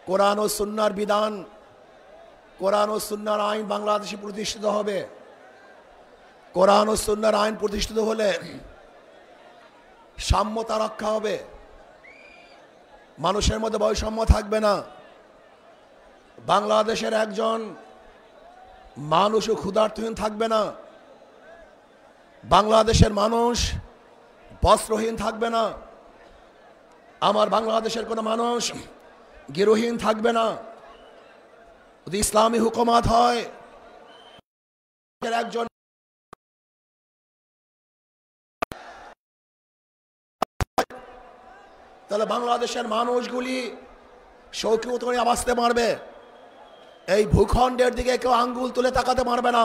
কোরআন ও সুন্নাহর বিধান, কোরআন ও সুন্নাহর আইন বাংলাদেশে প্রতিষ্ঠিত হবে। কোরআন ও সুন্নাহর আইন প্রতিষ্ঠিত হলে সাম্যতা রক্ষা হবে, মানুষের মধ্যে বৈষম্য থাকবে না। বাংলাদেশের একজন মানুষও ক্ষুধার্তহীন থাকবে না, বাংলাদেশের মানুষ বস্ত্রহীন থাকবে না, আমার বাংলাদেশের কোনো মানুষ গৃহহীন থাকবে না। যদি ইসলামী হুকুমাত হয়, একজন তাহলে বাংলাদেশের মানুষগুলি শৌকিয়ত করে বাঁচতে পারবে। এই ভূখণ্ডের দিকে কেউ আঙ্গুল তুলে তাকাতে পারবে না।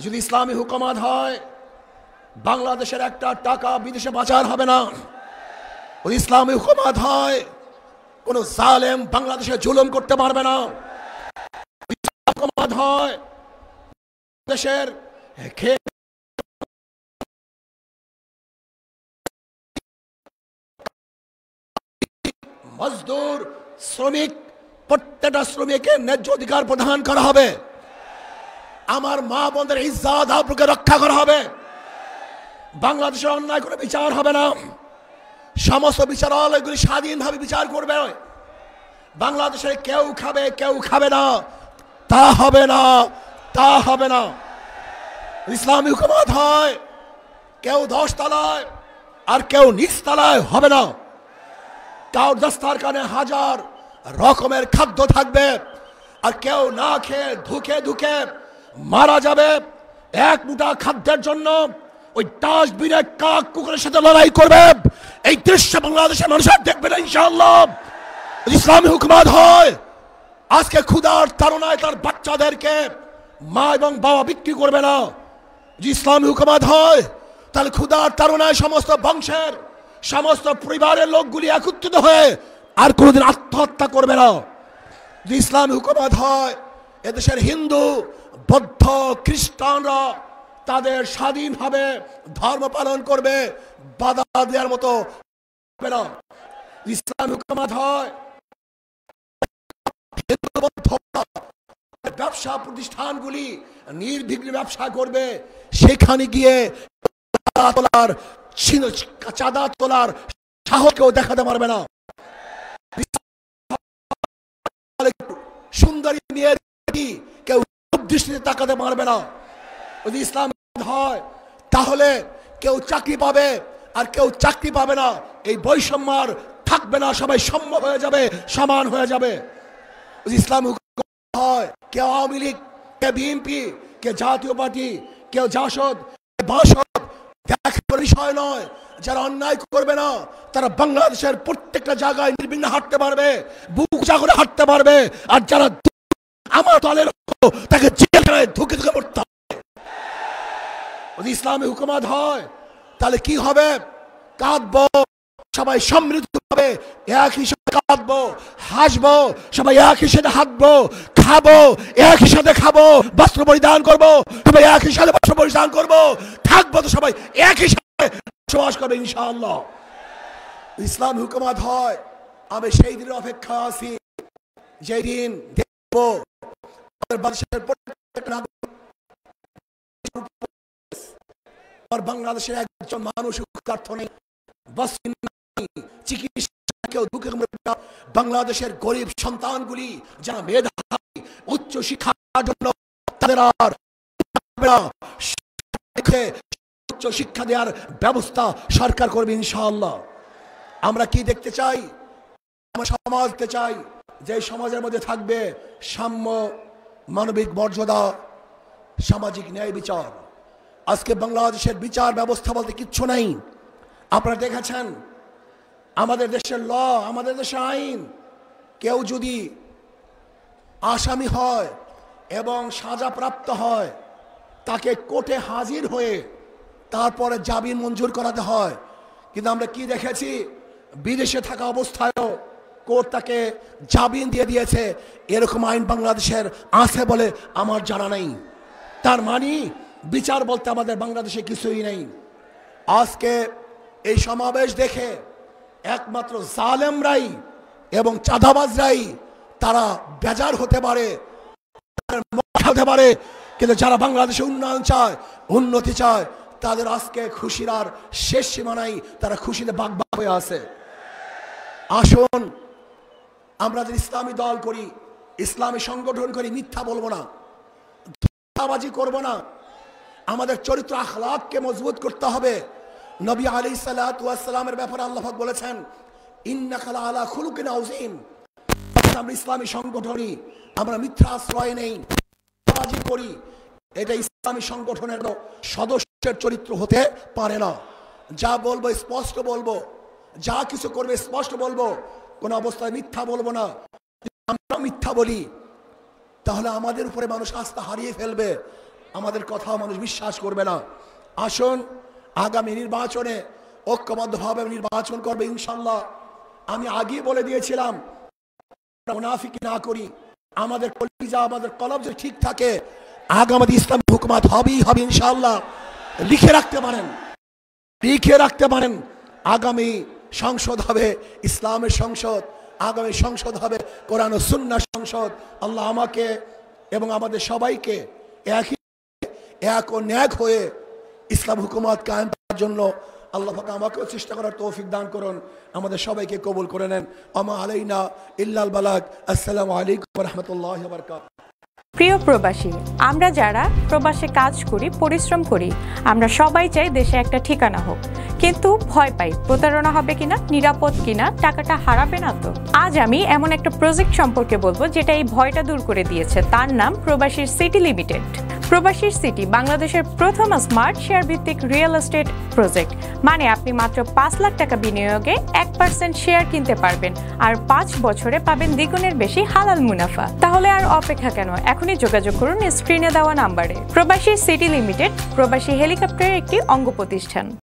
যদি ইসলামী হুকুমাত হয়, বাংলাদেশের একটা টাকা বিদেশে পাচার হবে না। যদি ইসলামী হুকুমাত হয়, কোন জালেম বাংলাদেশে জুলুম করতে পারবে না। হুকুমাত হয়, দেশের মজদুর, শ্রমিক, প্রত্যেকটা শ্রমিকের ন্যায্য অধিকার প্রদান করা হবে। আমার মা বোনদের ইজ্জত আবরুকে রক্ষা করা হবে। বাংলাদেশের অন্যায় করে বিচার হবে না। সমস্ত বিচারালয়গুলি স্বাধীনভাবে বিচার করবে। বাংলাদেশে কেউ খাবে কেউ খাবে না, তা হবে না, তা হবে না। ইসলামী হুকুমত হয়, কেউ 10 তলায় আর কেউ নিচ তলায় হবে না। কার দস্তারখানে হাজার রকমের খাদ্য থাকবে, আর কেউ না খেয়ে ধুকে ধুকে মারা যাবে। এক মুঠা খাদ্যের জন্য ওই ডাস্টবিনে কাক কুকুরের সাথে লড়াই করবে। এই দৃশ্য বাংলাদেশের মানুষ দেখবে না ইনশাআল্লাহ। ইসলামী হুকুমত হয়, আজকে ক্ষুধার তাড়নায় তার বাচ্চাদেরকে মা এবং বাবা বিক্রি করবে না। ইসলামী হুকুমত হয়, তাহলে ক্ষুধার তাড়নায় সমস্ত বংশের সমস্ত পরিবারের লোকগুলি একত্রিত হয়ে আর কোনোদিন আত্মহত্যা করবে না। যদি ইসলামী হুকুমত হয়, এদেশের হিন্দু, বৌদ্ধ, খ্রিস্টানরা তাদের স্বাধীনভাবে ধর্ম পালন করবে, বাধা দেওয়ার মতো হবে না। ইসলামী হুকুমত হয়, ব্যবসা প্রতিষ্ঠানগুলি নির্বিঘ্নে ব্যবসা করবে। সেখানে গিয়ে চাঁদা তোলার সাহস কেউ দেখাতে পারবে না। সুন্দরী মেয়ের কেউ দৃষ্টিতে তাকাতে পারবে না। যদি ইসলাম হয়, তাহলে কেউ চাকরি পাবে আর কেউ চাকরি পাবে না। এই বৈষম্য আর থাকবে না, সবাই সম হয়ে যাবে, সমান হয়ে যাবে। ইসলাম হয়, কেউ আওয়ামী লীগ, কে বিএনপি, কে জাতীয় পার্টি, কেউ জাসদ, বাসদ, দেখার বিষয় নয়। যারা অন্যায় করবে না, তারা বাংলাদেশের প্রত্যেকটা জায়গায় নির্বিঘ্নে হাঁটতে পারবে, বুক উঁচা করে হাঁটতে পারবে। আর যারা আমার দলের তাকে জেলখানায় ধুকে ধুকে মরতে হবে। যদি ইসলামী হুকুমত হয়, তাহলে কি হবে? কাঁদবো, সবাই সমৃদ্ধ হবে, একই সাথে কাঁদবো, হাসবো, সবাই একই সাথে হাঁটবো, খাবো একই সাথে খাবো, বস্ত্র পরিধান করবো, সবাই একই সাথে বস্ত্র পরিধান করবো, থাকবো তো সবাই একই সাথে বসবাস করবে ইনশাআল্লাহ। ইসলাম হুকুমত হয়, আমি সেই দিনের অপেক্ষা আছি, যেই দিন দেখবো বাংলাদেশের একজন মানুষ বাংলাদেশের গরিব সন্তানগুলি যারা মেধাবী, উচ্চ শিক্ষার জন্য তাদের আর উচ্চ শিক্ষা দেওয়ার ব্যবস্থা সরকার করবে ইনশাআল্লাহ। আমরা কি দেখতে চাই? আমরা সমাজ দেখতে চাই যে সমাজের মধ্যে থাকবে সাম্য, মানবিক মর্যাদা, সামাজিক ন্যায় বিচার। আজকে বাংলাদেশের বিচার ব্যবস্থা বলতে কিচ্ছু নাই। আপনারা দেখেছেন আমাদের দেশের ল, আমাদের দেশের আইন, কেউ যদি আসামি হয় এবং সাজাপ্রাপ্ত হয়, তাকে কোর্টে হাজির হয়ে তারপরে জামিন মঞ্জুর করাতে হয়। কিন্তু আমরা কি দেখেছি, বিদেশে থাকা অবস্থায়ও কোর্ট তাকে জামিন দিয়ে দিয়েছে। এরকম আইন বাংলাদেশের আছে বলে আমার জানা নেই। তার মানে বিচার বলতে আমাদের বাংলাদেশে কিছুই নেই। আজকে এই সমাবেশ দেখে একমাত্র জালেমরাই এবং চাঁদাবাজরাই তারা বেজার হতে পারে, হতে পারে, কিন্তু যারা বাংলাদেশে উন্নয়ন চায়, উন্নতি চায়, তাদের আজকে খুশির আর শেষ সীমা নাই, তারা খুশিতে বাগবাগ হয়ে আছে। আসুন আমরা যদি ইসলামী দল করি, ইসলামী সংগঠন করি, মিথ্যা বলবো না, ধোঁকাবাজি করব না। আমাদের চরিত্র আখলাককে মজবুত করতে হবে। নবী আলাইহিস সালাতু ওয়াস সালামের ব্যাপারে আল্লাহ পাক বলেছেন, ইন্নাকা লাআলা খুলুকিন আযীম। আমরা ইসলামী সংগঠনই, আমরা মিথ্যা আশ্রয় নেই, ধোঁকাবাজি করি, এটা ইসলামী সংগঠনের সদস্যের চরিত্র হতে পারে না। যা বলবো স্পষ্ট বলবো, যা কিছু করবে স্পষ্ট বলবো, কোন অবস্থায় মিথ্যা বলবো না। আমরা মিথ্যা বলি তাহলে আমাদের উপরে মানুষ আস্থা হারিয়ে ফেলবে, আমাদের কথা মানুষ বিশ্বাস করবে না। আসুন আগামী নির্বাচনে ঐক্যবদ্ধভাবে নির্বাচন করবে ইনশাল্লাহ। আমি আগে বলে দিয়েছিলাম, মুনাফিকি না করি, আমাদের কলিজা, আমাদের কলব যদি ঠিক থাকে, আগামী ইসলামী হুকুমত হবেই হবে ইনশাআল্লাহ। লিখে রাখতে পারেন, লিখে রাখতে পারেন, আগামী সংসদ হবে ইসলামের সংসদ, আগামী সংসদ হবে কোরআন ও সুন্নাহ সংসদ। আল্লাহ আমাকে এবং আমাদের সবাইকে এক ও ন্যাক হয়ে ইসলাম হুকুমত কায়েম করার জন্য আল্লাহ পাক আমাকেও চেষ্টা করার তৌফিক দান করুন, আমাদের সবাইকে কবুল করে নেন। আমা আলাইনা ইল্লাল বালাগ। আসসালামু আলাইকুম ওয়া রাহমাতুল্লাহি ওয়া বারাকাতুহু। প্রিয় প্রবাসী, আমরা যারা প্রবাসে কাজ করি, পরিশ্রম করি, আমরা সবাই চাই দেশে একটা ঠিকানা হোক, কিন্তু ভয় পাই প্রতারণা হবে কিনা, নিরাপদ কিনা, টাকাটা হারাবে না তো। আজ আমি এমন একটা প্রজেক্ট সম্পর্কে বলবো যেটা এই ভয়টা দূর করে দিয়েছে। তার নাম প্রবাসীর সিটি লিমিটেড। প্রবাসীর সিটি বাংলাদেশের প্রথম স্মার্ট শেয়ার ভিত্তিক রিয়েল এস্টেট প্রজেক্ট। মানে আপনি মাত্র 5 লাখ টাকা বিনিয়োগে 1% শেয়ার কিনতে পারবেন, আর 5 বছরে পাবেন দ্বিগুণের বেশি হালাল মুনাফা। তাহলে আর অপেক্ষা কেন? এখনই যোগাযোগ করুন স্ক্রিনে দেওয়া নাম্বারে। প্রবাসীর সিটি লিমিটেড প্রবাসী হেলিকপ্টারের একটি অঙ্গ প্রতিষ্ঠান।